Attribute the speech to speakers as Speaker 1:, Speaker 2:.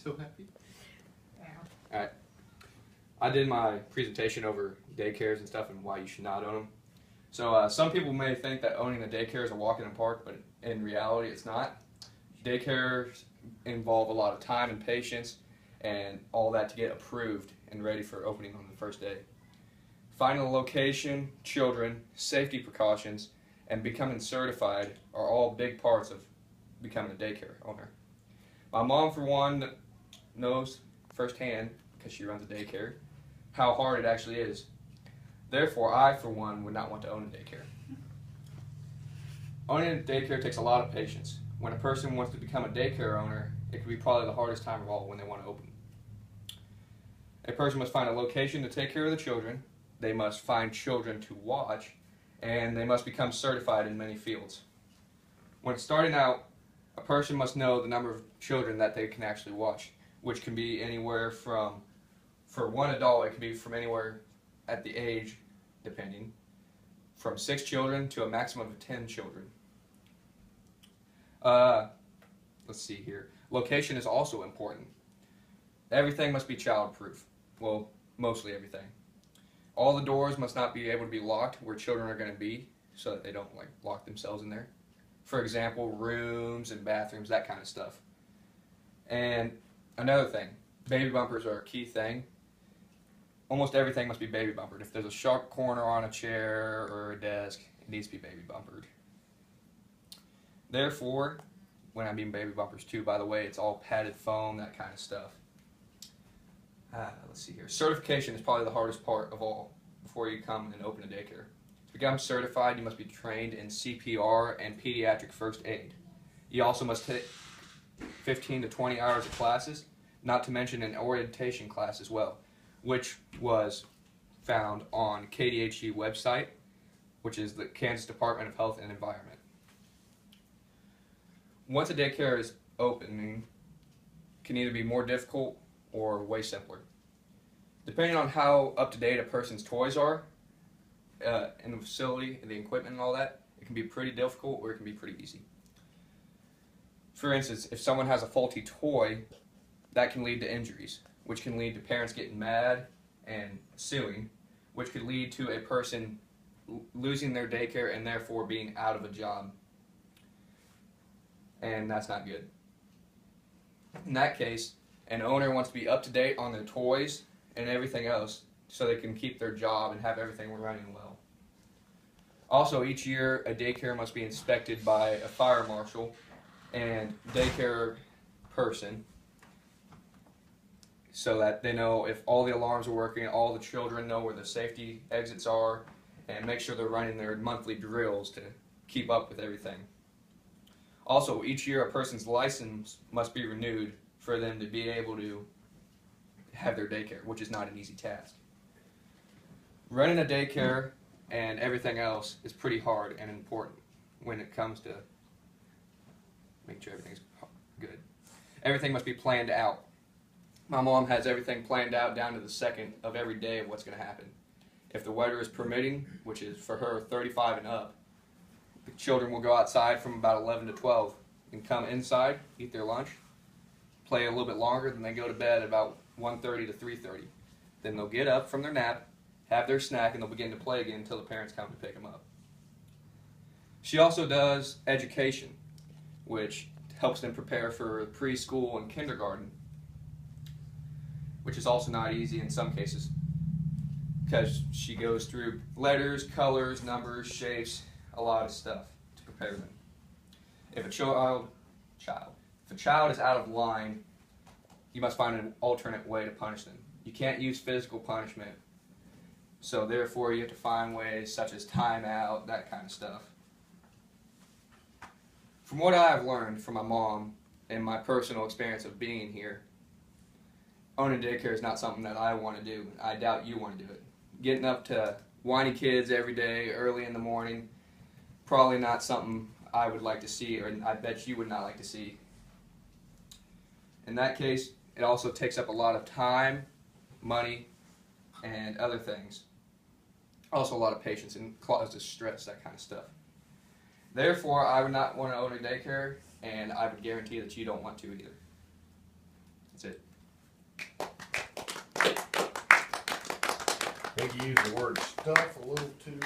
Speaker 1: so happy.
Speaker 2: Yeah.
Speaker 3: Alright. I did my presentation over daycares and stuff and why you should not own them. So some people may think that owning a daycare is a walk in the park, but in reality it's not. Daycares involve a lot of time and patience and all that to get approved and ready for opening on the first day. Finding a location, children, safety precautions, and becoming certified are all big parts of becoming a daycare owner. My mom, for one, knows firsthand, because she runs a daycare, how hard it actually is. Therefore, I, for one, would not want to own a daycare. Owning a daycare takes a lot of patience. When a person wants to become a daycare owner, it can be probably the hardest time of all when they want to open. A person must find a location to take care of the children, they must find children to watch, and they must become certified in many fields. When starting out, a person must know the number of children that they can actually watch, which can be anywhere from, for one adult, it can be from anywhere at the age, depending, from 6 children to a maximum of 10 children. Let's see here. Location is also important. Everything must be child-proof. Well, mostly everything. All the doors must not be able to be locked where children are going to be, so that they don't lock themselves in there. For example, rooms and bathrooms, that kind of stuff. And another thing, baby bumpers are a key thing. Almost everything must be baby bumpered. If there's a sharp corner on a chair or a desk, it needs to be baby bumpered. Therefore, when I mean baby bumpers too, by the way, it's all padded foam, that kind of stuff. Let's see here. Certification is probably the hardest part of all before you come and open a daycare. To become certified, you must be trained in CPR and pediatric first aid. You also must take 15 to 20 hours of classes, not to mention an orientation class as well, which was found on KDHE website, which is the Kansas Department of Health and Environment. Once a daycare is opening, it can either be more difficult or way simpler. Depending on how up-to-date a person's toys are in the facility and the equipment and all that, it can be pretty difficult or it can be pretty easy. For instance, if someone has a faulty toy, that can lead to injuries, which can lead to parents getting mad and suing, which could lead to a person losing their daycare and therefore being out of a job. And that's not good. In that case, an owner wants to be up to date on their toys and everything else so they can keep their job and have everything running well. Also, each year a daycare must be inspected by a fire marshal and daycare person so that they know if all the alarms are working, all the children know where the safety exits are, and make sure they're running their monthly drills to keep up with everything. Also, each year a person's license must be renewed for them to be able to have their daycare, which is not an easy task. Running a daycare and everything else is pretty hard and important when it comes to making sure everything's good. Everything must be planned out. My mom has everything planned out down to the second of every day of what's going to happen. If the weather is permitting, which is for her 35 and up, the children will go outside from about 11 to 12 and come inside, eat their lunch, play a little bit longer, then they go to bed at about 1:30 to 3:30. Then they'll get up from their nap, have their snack, and they'll begin to play again until the parents come to pick them up. She also does education, which helps them prepare for preschool and kindergarten, which is also not easy in some cases because she goes through letters, colors, numbers, shapes, a lot of stuff to prepare them. If a child is out of line, you must find an alternate way to punish them. You can't use physical punishment, so therefore you have to find ways such as timeout, that kind of stuff. From what I've learned from my mom and my personal experience of being here, owning daycare is not something that I want to do. I doubt you want to do it. Getting up to whiny kids every day, early in the morning, probably not something I would like to see, or I bet you would not like to see. In that case, it also takes up a lot of time, money, and other things. Also a lot of patience and causes stress, that kind of stuff. Therefore, I would not want to own a daycare, and I would guarantee that you don't want to either. That's it.
Speaker 1: I think you used the word stuff a little too